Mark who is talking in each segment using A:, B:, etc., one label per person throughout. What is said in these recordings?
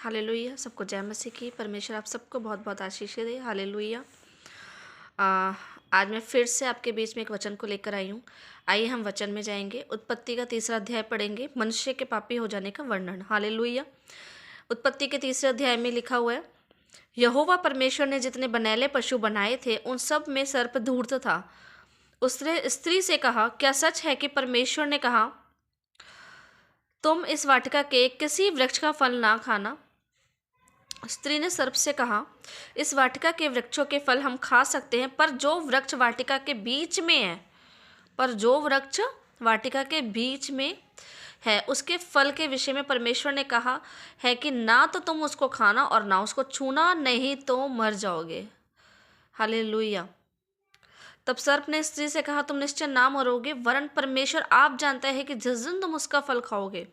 A: Hallelujah. सबको जय मसीह की। परमेश्वर आप सबको बहुत बहुत आशीषें दे। हालेलुया। आज मैं फिर से आपके बीच में एक वचन को लेकर आई हूँ। आइए हम वचन में जाएंगे। उत्पत्ति का 3रा अध्याय पढ़ेंगे, मनुष्य के पापी हो जाने का वर्णन। हालेलुया। उत्पत्ति के 3रे अध्याय में लिखा हुआ है, यहोवा परमेश्वर ने जितने बनैले पशु बनाए थे उन सब में सर्प धूर्त था। उसने स्त्री से कहा, क्या सच है कि परमेश्वर ने कहा तुम इस वाटिका के किसी वृक्ष का फल ना खाना? स्त्री ने सर्प से कहा, इस वाटिका के वृक्षों के फल हम खा सकते हैं, पर जो वृक्ष वाटिका के बीच में है, उसके फल के विषय में परमेश्वर ने कहा है कि ना तो तुम उसको खाना और ना उसको छूना, नहीं तो मर जाओगे। हालेलुया। तब सर्प ने स्त्री से कहा, तुम निश्चय ना मरोगे, वरन परमेश्वर आप जानते हैं कि जिस दिन तुम उसका फल खाओगे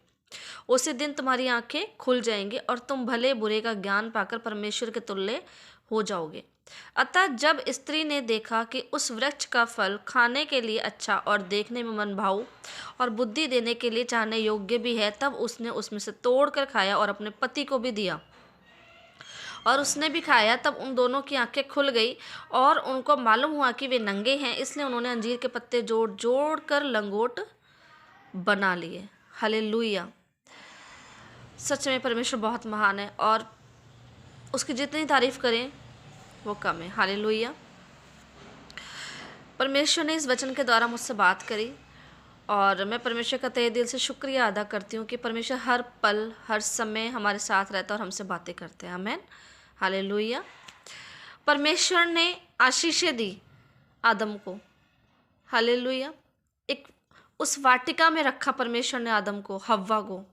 A: उसी दिन तुम्हारी आंखें खुल जाएंगी और तुम भले बुरे का ज्ञान पाकर परमेश्वर के तुल्य हो जाओगे। अतः जब स्त्री ने देखा कि उस वृक्ष का फल खाने के लिए अच्छा और देखने में मनभाऊ और बुद्धि देने के लिए चाहने योग्य भी है, तब उसने उसमें से तोड़कर खाया और अपने पति को भी दिया, और उसने भी खाया। तब उन दोनों की आंखें खुल गई और उनको मालूम हुआ कि वे नंगे हैं, इसलिए उन्होंने अंजीर के पत्ते जोड़ जोड़ कर लंगोट बना लिए। हालेलुया। सच में परमेश्वर बहुत महान है और उसकी जितनी तारीफ करें वो कम है। हालेलुया। परमेश्वर ने इस वचन के द्वारा मुझसे बात करी और मैं परमेश्वर का तहे दिल से शुक्रिया अदा करती हूँ कि परमेश्वर हर पल हर समय हमारे साथ रहता है और हमसे बातें करते हैं। आमीन। हालेलुया। परमेश्वर ने आशीषें दी आदम को। हालेलुया। एक उस वाटिका में रखा परमेश्वर ने आदम को, हव्वा को,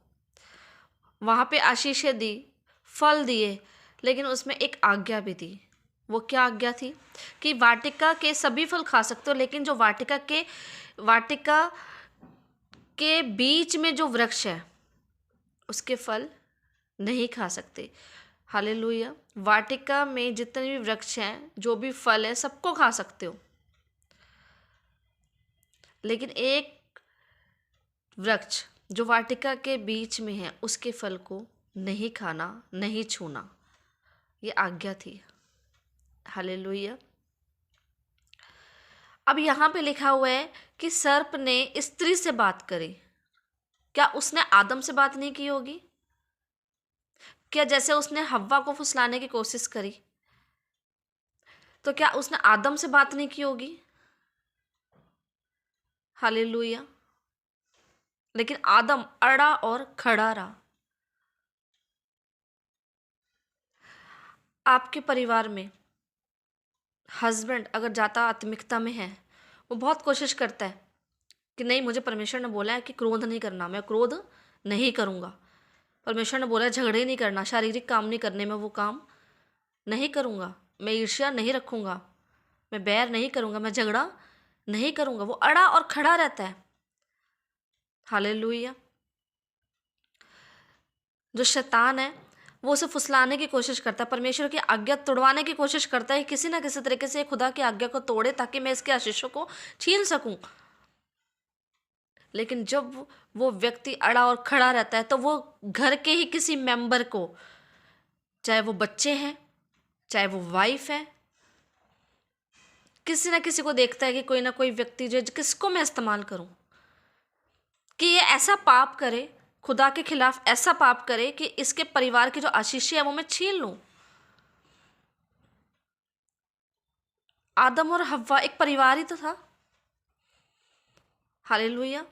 A: वहाँ पे आशीषें दी, फल दिए, लेकिन उसमें एक आज्ञा भी दी। वो क्या आज्ञा थी? कि वाटिका के सभी फल खा सकते हो, लेकिन जो वाटिका के बीच में जो वृक्ष है उसके फल नहीं खा सकते। हालेलुया। वाटिका में जितने भी वृक्ष हैं, जो भी फल है, सबको खा सकते हो, लेकिन एक वृक्ष जो वाटिका के बीच में है उसके फल को नहीं खाना, नहीं छूना, ये आज्ञा थी। हालेलुया। अब यहाँ पे लिखा हुआ है कि सर्प ने स्त्री से बात करी। क्या उसने आदम से बात नहीं की होगी? क्या जैसे उसने हव्वा को फुसलाने की कोशिश करी, तो क्या उसने आदम से बात नहीं की होगी? हालेलुया। लेकिन आदम अड़ा और खड़ा रहा। आपके परिवार में हस्बैंड अगर ज़्यादा आत्मिकता में है, वो बहुत कोशिश करता है कि नहीं, मुझे परमेश्वर ने बोला है कि क्रोध नहीं करना, मैं क्रोध नहीं करूँगा। परमेश्वर ने बोला है झगड़े नहीं करना, शारीरिक काम नहीं करने, में वो काम नहीं करूँगा, मैं ईर्ष्या नहीं रखूँगा, मैं बैर नहीं करूँगा, मैं झगड़ा नहीं करूँगा। वो अड़ा और खड़ा रहता है। हालेलुया। जो शैतान है वो उसे फुसलाने की कोशिश करता है, परमेश्वर की आज्ञा तोड़वाने की कोशिश करता है, किसी ना किसी तरीके से खुदा की आज्ञा को तोड़े ताकि मैं इसके आशीषों को छीन सकूं। लेकिन जब वो व्यक्ति अड़ा और खड़ा रहता है तो वो घर के ही किसी मेंबर को, चाहे वो बच्चे हैं, चाहे वो वाइफ है, किसी ना किसी को देखता है कि कोई ना कोई व्यक्ति जो किसको मैं इस्तेमाल करूं कि ये ऐसा पाप करे, खुदा के खिलाफ ऐसा पाप करे कि इसके परिवार की जो आशीषें है वो मैं छीन लूं। आदम और हव्वा एक परिवार ही तो था। हालेलुया।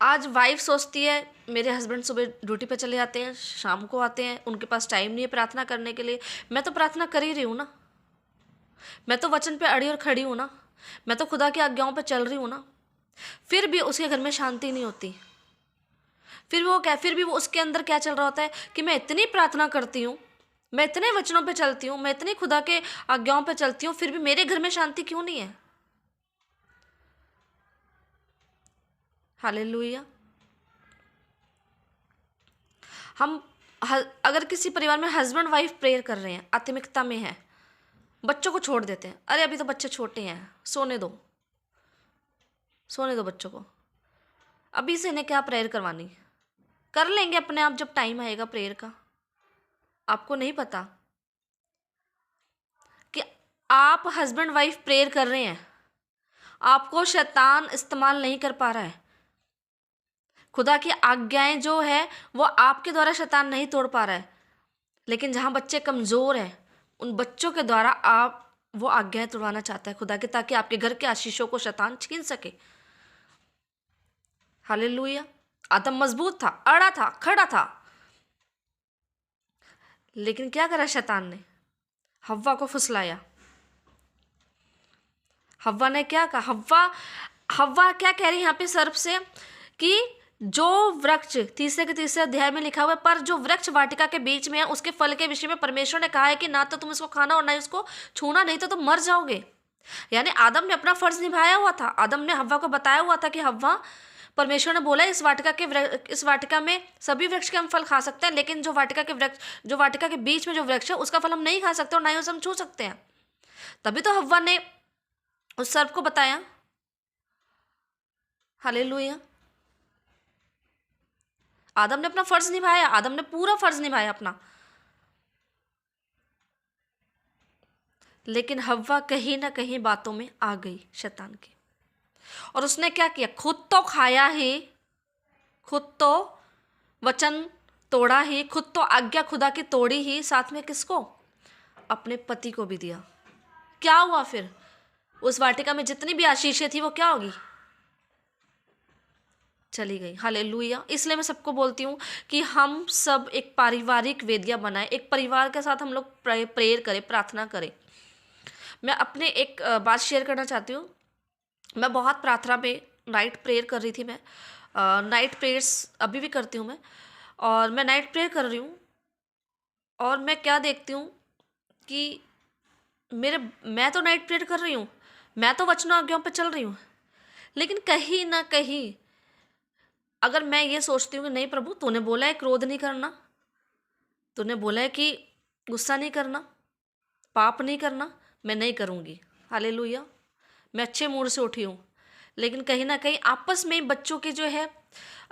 A: आज वाइफ सोचती है मेरे हस्बैंड सुबह ड्यूटी पे चले जाते हैं, शाम को आते हैं, उनके पास टाइम नहीं है प्रार्थना करने के लिए। मैं तो प्रार्थना कर ही रही हूँ ना, मैं तो वचन पे अड़ी और खड़ी हूँ ना, मैं तो खुदा की आज्ञाओं पे चल रही हूँ ना, फिर भी उसके घर में शांति नहीं होती। फिर भी वो उसके अंदर क्या चल रहा होता है कि मैं इतनी प्रार्थना करती हूँ, मैं इतने वचनों पे चलती हूँ, मैं इतनी खुदा के आज्ञाओं पे चलती हूँ, फिर भी मेरे घर में शांति क्यों नहीं है? हालेलुया। हम अगर किसी परिवार में हस्बैंड वाइफ प्रेयर कर रहे हैं, आत्मिकता में है, बच्चों को छोड़ देते हैं, अरे अभी तो बच्चे छोटे हैं, सोने दो बच्चों को, अभी से इन्हें क्या प्रेयर करवानी। कर लेंगे अपने आप जब टाइम आएगा प्रेयर का। आपको नहीं पता कि आप हस्बैंड वाइफ प्रेयर कर रहे हैं, आपको शैतान इस्तेमाल नहीं कर पा रहा है। खुदा की आज्ञाएं जो है वो आपके द्वारा शैतान नहीं तोड़ पा रहा है, लेकिन जहाँ बच्चे कमज़ोर हैं उन बच्चों के द्वारा आप वो आज्ञाएं तोड़वाना चाहता है खुदा के, ताकि आपके घर के आशीषों को शैतान छीन सके। हालेलुया। आदम मजबूत था, अड़ा था, खड़ा था, लेकिन क्या करा शैतान ने? हव्वा को फुसलाया। हव्वा ने क्या कहा? हव्वा क्या कह रही है यहाँ पे सर्प से कि जो वृक्ष तीसरे के तीसरे अध्याय में लिखा हुआ है, पर जो वृक्ष वाटिका के बीच में है उसके फल के विषय में परमेश्वर ने कहा है कि ना तो तुम इसको खाना और ना इसको छूना, नहीं तो तुम मर जाओगे। यानी आदम ने अपना फर्ज निभाया हुआ था। आदम ने हव्वा को बताया हुआ था कि हव्वा, परमेश्वर ने बोला इस वाटिका में सभी वृक्ष के हम फल खा सकते हैं, लेकिन जो वाटिका के बीच में जो वृक्ष है उसका फल हम नहीं खा सकते और ना ही उसे हम छू सकते हैं। तभी तो हव्वा ने उस सर्प को बताया। हालेलुया। आदम ने अपना फर्ज निभाया, आदम ने पूरा फर्ज निभाया अपना, लेकिन हव्वा कहीं ना कहीं बातों में आ गई शैतान की, और उसने क्या किया? खुद तो खाया ही, खुद तो वचन तोड़ा ही, खुद तो आज्ञा खुदा की तोड़ी ही, साथ में किसको? अपने पति को भी दिया। क्या हुआ फिर? उस वाटिका में जितनी भी आशीषें थी वो क्या होगी? चली गई। हालेलुया। इसलिए मैं सबको बोलती हूँ कि हम सब एक पारिवारिक वेदिया बनाए, एक परिवार के साथ हम लोग प्रेयर करें, प्रार्थना करें। मैं अपने एक बात शेयर करना चाहती हूँ। मैं बहुत प्रार्थना में नाइट प्रेयर कर रही थी। मैं नाइट प्रेयर्स अभी भी करती हूँ मैं, और मैं नाइट प्रेयर कर रही हूँ, और मैं क्या देखती हूँ कि मैं तो नाइट प्रेयर कर रही हूँ, मैं तो वचनों आज्ञाओं पे चल रही हूँ, लेकिन कहीं ना कहीं अगर मैं ये सोचती हूँ कि नहीं प्रभु तूने बोला है क्रोध नहीं करना, तूने बोला है कि गुस्सा नहीं करना, पाप नहीं करना, मैं नहीं करूँगी। हालेलुया। मैं अच्छे मूड से उठी हूँ, लेकिन कहीं ना कहीं आपस में बच्चों की जो है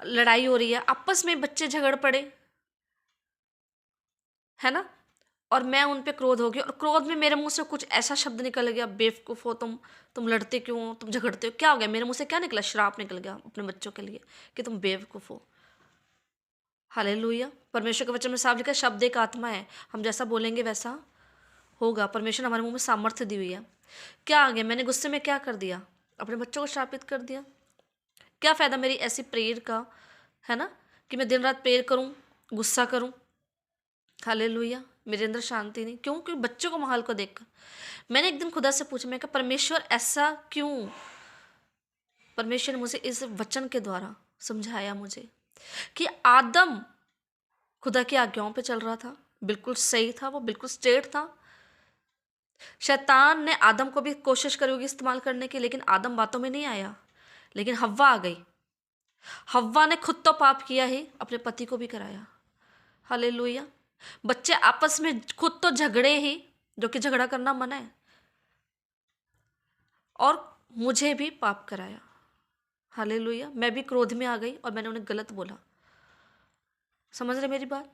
A: लड़ाई हो रही है, आपस में बच्चे झगड़ पड़े, है ना, और मैं उन पे क्रोध हो गई, और क्रोध में मेरे मुंह से कुछ ऐसा शब्द निकल गया, बेवकूफ़ हो तुम लड़ते क्यों हो, तुम झगड़ते हो, क्या हो गया? मेरे मुंह से क्या निकला? श्राप निकल गया अपने बच्चों के लिए कि तुम बेवकूफ़ हो। हालेलुया। परमेश्वर के वचन में साफ लिखा है, शब्द एक आत्मा है, हम जैसा बोलेंगे वैसा होगा। परमेश्वर ने हमारे मुंह में सामर्थ्य दी हुई है। क्या आ गया? मैंने गुस्से में क्या कर दिया? अपने बच्चों को श्रापित कर दिया। क्या फ़ायदा मेरी ऐसी प्रेयर का, है ना, कि मैं दिन रात प्रेयर करूं, गुस्सा करूं। हालेलुया। मेरे अंदर शांति नहीं, क्यों? क्योंकि बच्चों को माहौल को देखकर मैंने एक दिन खुदा से पूछा, मैं कहा परमेश्वर ऐसा क्यों? परमेश्वर ने मुझे इस वचन के द्वारा समझाया मुझे कि आदम खुदा की आज्ञाओं पे चल रहा था, बिल्कुल सही था, वो बिल्कुल स्ट्रेट था। शैतान ने आदम को भी कोशिश करी होगी इस्तेमाल करने की, लेकिन आदम बातों में नहीं आया, लेकिन हव्वा आ गई। हव्वा ने खुद तो पाप किया ही, अपने पति को भी कराया। हालेलुया। बच्चे आपस में खुद तो झगड़े ही, जो कि झगड़ा करना मना है, और मुझे भी पाप कराया। हालेलुया। मैं भी क्रोध में आ गई और मैंने उन्हें गलत बोला। समझ रहे मेरी बात?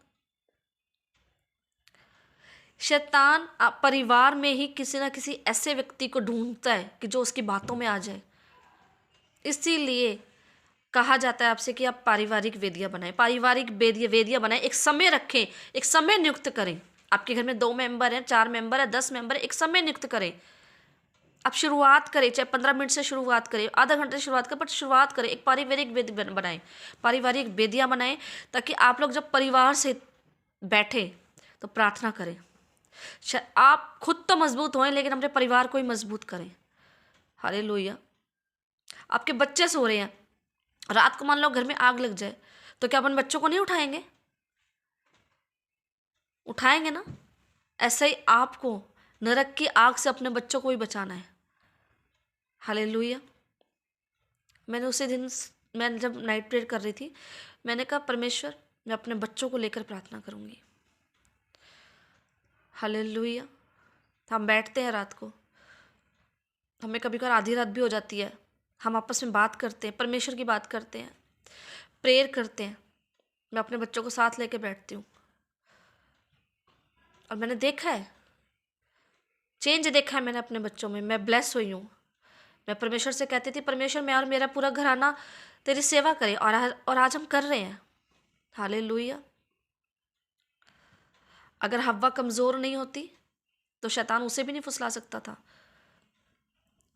A: शैतान परिवार में ही किसी ना किसी ऐसे व्यक्ति को ढूंढता है कि जो उसकी बातों में आ जाए। इसीलिए कहा जाता है आपसे कि आप पारिवारिक वेदियां बनाएं, पारिवारिक वेदियां बनाएं, एक समय रखें, एक समय नियुक्त करें। आपके घर में 2 मेंबर हैं, 4 मेंबर है, 10 मेंबर है, एक समय नियुक्त करें। आप शुरुआत करें, चाहे 15 मिनट से शुरुआत करें, आधा घंटे से शुरुआत करें, बट शुरुआत करें। एक पारिवारिक वेदी बनाएं, पारिवारिक वेदियां बनाएं, ताकि आप लोग जब परिवार से बैठे तो प्रार्थना करें। आप खुद तो मजबूत हों, लेकिन अपने परिवार को ही मजबूत करें। हालेलुया। आपके बच्चे सो रहे हैं, रात को मान लो घर में आग लग जाए, तो क्या अपन बच्चों को नहीं उठाएंगे? उठाएंगे ना। ऐसे ही आपको नरक की आग से अपने बच्चों को ही बचाना है। हालेलुया। मैंने उसी दिन, मैं जब नाइट प्रेयर कर रही थी, मैंने कहा परमेश्वर मैं अपने बच्चों को लेकर प्रार्थना करूंगी। हालेलुया। हम बैठते हैं रात को, हमें कभी कभार आधी रात भी हो जाती है, हम आपस में बात करते हैं, परमेश्वर की बात करते हैं, प्रेयर करते हैं, मैं अपने बच्चों को साथ लेके बैठती हूँ और मैंने देखा है, चेंज देखा है मैंने अपने बच्चों में। मैं ब्लेस हुई हूँ। मैं परमेश्वर से कहती थी, परमेश्वर मैं और मेरा पूरा घराना तेरी सेवा करे, और आज हम कर रहे हैं। हालेलुया। अगर हव्वा कमज़ोर नहीं होती तो शैतान उसे भी नहीं फुसला सकता था।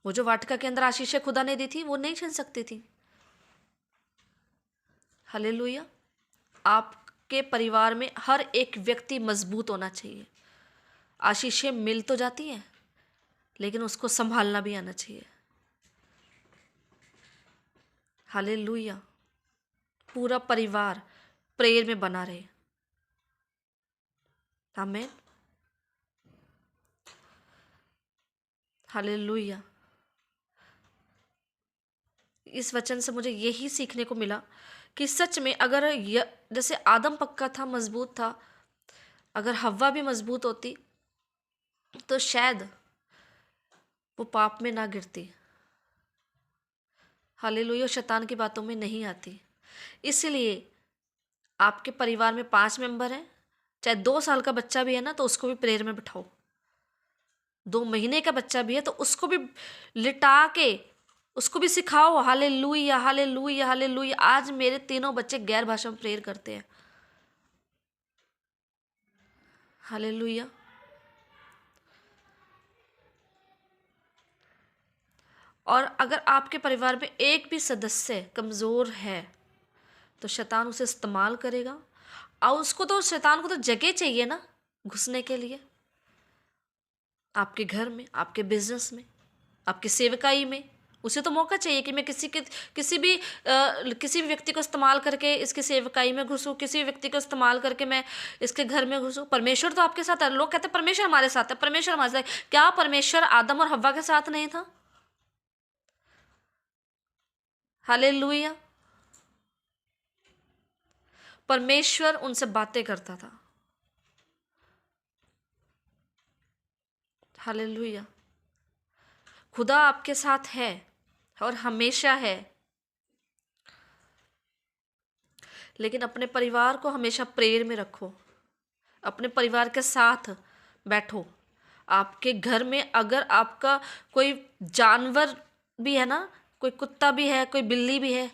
A: वो जो वाटिका के अंदर आशीषें खुदा ने दी थी वो नहीं छीन सकती थी। हालेलुया। आपके परिवार में हर एक व्यक्ति मजबूत होना चाहिए। आशीषें मिल तो जाती हैं, लेकिन उसको संभालना भी आना चाहिए। हालेलुया। पूरा परिवार प्रेयर में बना रहे। आमीन। हालेलुया। इस वचन से मुझे यही सीखने को मिला कि सच में अगर जैसे आदम पक्का था, मजबूत था, अगर हव्वा भी मजबूत होती तो शायद वो पाप में ना गिरती। हालेलुया। शैतान की बातों में नहीं आती। इसलिए आपके परिवार में 5 मेंबर हैं, चाहे 2 साल का बच्चा भी है ना, तो उसको भी प्रेयर में बिठाओ। 2 महीने का बच्चा भी है तो उसको भी लिटा के उसको भी सिखाओ। Hallelujah, hallelujah, hallelujah. आज मेरे तीनों बच्चे गैर भाषा में प्रेयर करते हैं। हालेलुया। और अगर आपके परिवार में एक भी सदस्य कमज़ोर है तो शैतान उसे इस्तेमाल करेगा। और उसको तो, शैतान को तो जगह चाहिए ना घुसने के लिए। आपके घर में, आपके बिजनेस में, आपकी सेवकाई में उसे तो मौका चाहिए कि मैं किसी भी व्यक्ति को इस्तेमाल करके इसकी सेवकाई में घुसूँ, किसी भी व्यक्ति को इस्तेमाल करके मैं इसके घर में घुसूँ। परमेश्वर तो आपके साथ है। लोग कहते हैं परमेश्वर हमारे साथ है, परमेश्वर हमारे साथ है। क्या परमेश्वर आदम और हव्वा के साथ नहीं था? हालेलुया। परमेश्वर उनसे बातें करता था। हालेलुया। खुदा आपके साथ है और हमेशा है। लेकिन अपने परिवार को हमेशा प्रेयर में रखो। अपने परिवार के साथ बैठो। आपके घर में अगर आपका कोई जानवर भी है ना, कोई कुत्ता भी है, कोई बिल्ली भी है,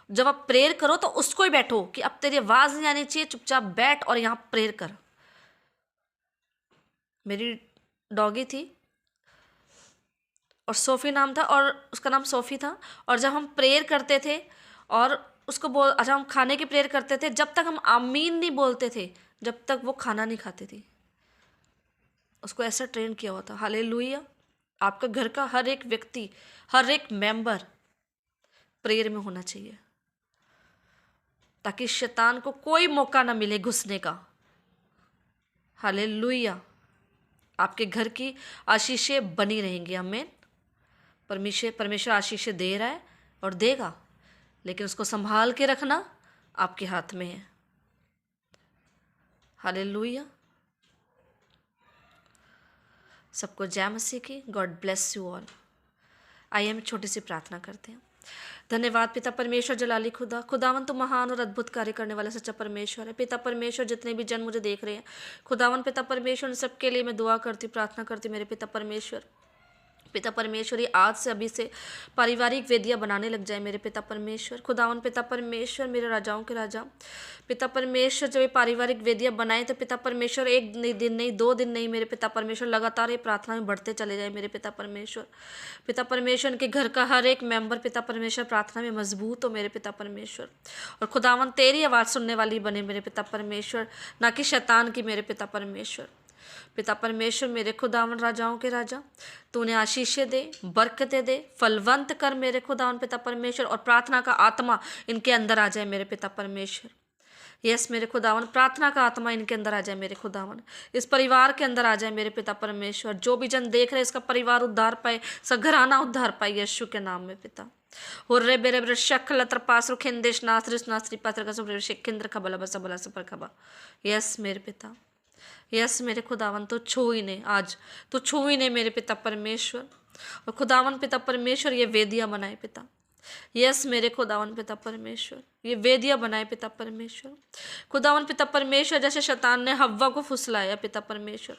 A: जब आप प्रेयर करो तो उसको ही बैठो कि अब तेरी आवाज़ नहीं आनी चाहिए, चुपचाप बैठ और यहाँ प्रेयर कर। मेरी डॉगी थी और सोफ़ी नाम था, और उसका नाम सोफ़ी था। और जब हम प्रेयर करते थे और जब हम खाने की प्रेयर करते थे, जब तक हम आमीन नहीं बोलते थे, जब तक वो खाना नहीं खाती थी। उसको ऐसा ट्रेन किया हुआ था। हालेलुया। आपका घर का हर एक व्यक्ति, हर एक मेंबर प्रेयर में होना चाहिए, ताकि शैतान को कोई मौका ना मिले घुसने का। हालेलुया। आपके घर की आशीषें बनी रहेंगी। आमीन। परमेश्वर आशीषें दे रहा है और देगा, लेकिन उसको संभाल के रखना आपके हाथ में है। हालेलुया। सबको जय मसीह की। God bless you all. आइए हम छोटी सी प्रार्थना करते हैं। धन्यवाद पिता परमेश्वर जलाली खुदा, खुदावन तो महान और अद्भुत कार्य करने वाला सच्चा परमेश्वर है। पिता परमेश्वर, जितने भी जन मुझे देख रहे हैं, खुदावन पिता परमेश्वर, उन सबके लिए मैं दुआ करती, प्रार्थना करती मेरे पिता परमेश्वर। पिता परमेश्वर, ये आज से अभी से पारिवारिक वेदियाँ बनाने लग जाए मेरे पिता परमेश्वर। खुदावन पिता परमेश्वर, मेरे राजाओं के राजा पिता परमेश्वर, जब ये पारिवारिक वेदियाँ बनाए तो पिता परमेश्वर एक दिन नहीं, 2 दिन नहीं मेरे पिता परमेश्वर, लगातार ये प्रार्थना में बढ़ते चले जाए मेरे पिता परमेश्वर। पिता परमेश्वर, उनके घर का हर एक मेंबर पिता परमेश्वर प्रार्थना में मजबूत हो मेरे पिता परमेश्वर। और खुदावन तेरी आवाज़ सुनने वाली बने मेरे पिता परमेश्वर, ना कि शैतान की मेरे पिता परमेश्वर। पिता परमेश्वर, मेरे खुदावन राजाओं के राजा, तूने आशीषें दे, बरकतें दे, फलवंत कर मेरे खुदावन पिता परमेश्वर। और प्रार्थना का आत्मा इनके अंदर आ जाए मेरे पिता परमेश्वर। यस मेरे खुदावन, प्रार्थना का आत्मा इनके अंदर आ जाए मेरे खुदावन, इस परिवार के अंदर आ जाए मेरे पिता परमेश्वर। जो भी जन देख रहे इसका परिवार उद्धार पाए, सब घराना उद्धार पाए यीशु के नाम में पिता। हुर्रे बेरे बेरे शक्ल पासरु खिंदेश नासरिस नासरी पात्र का सब शिकेंद्र खबला बसा बला सपर खबा। यस मेरे पिता, यस मेरे खुदावन, तो छू ही ने आज, तो छू ही ने मेरे पिता परमेश्वर। और खुदावन पिता परमेश्वर, ये वेदियाँ बनाए पिता, यस मेरे खुदावन पिता परमेश्वर, ये वेदियाँ बनाए पिता परमेश्वर। खुदावन पिता परमेश्वर, जैसे शैतान ने हव्वा को फुसलाया पिता परमेश्वर,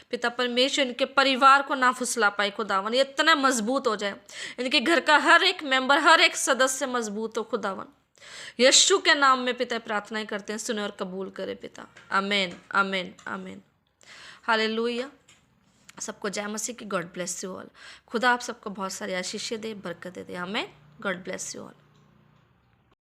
A: पिता परमेश्वर इनके परिवार को ना फुसला पाए खुदावन, ये इतना मजबूत हो जाए, इनके घर का हर एक मेंबर, हर एक सदस्य मजबूत हो खुदावन। यीशु के नाम में पिता प्रार्थनाएं करते हैं, सुने और कबूल करे पिता। आमीन आमीन आमीन। हालेलुया। सबको जय मसीह की। God bless you all. खुदा आप सबको बहुत सारी आशीषें दे, बरकतें दे। आमीन। God bless you all.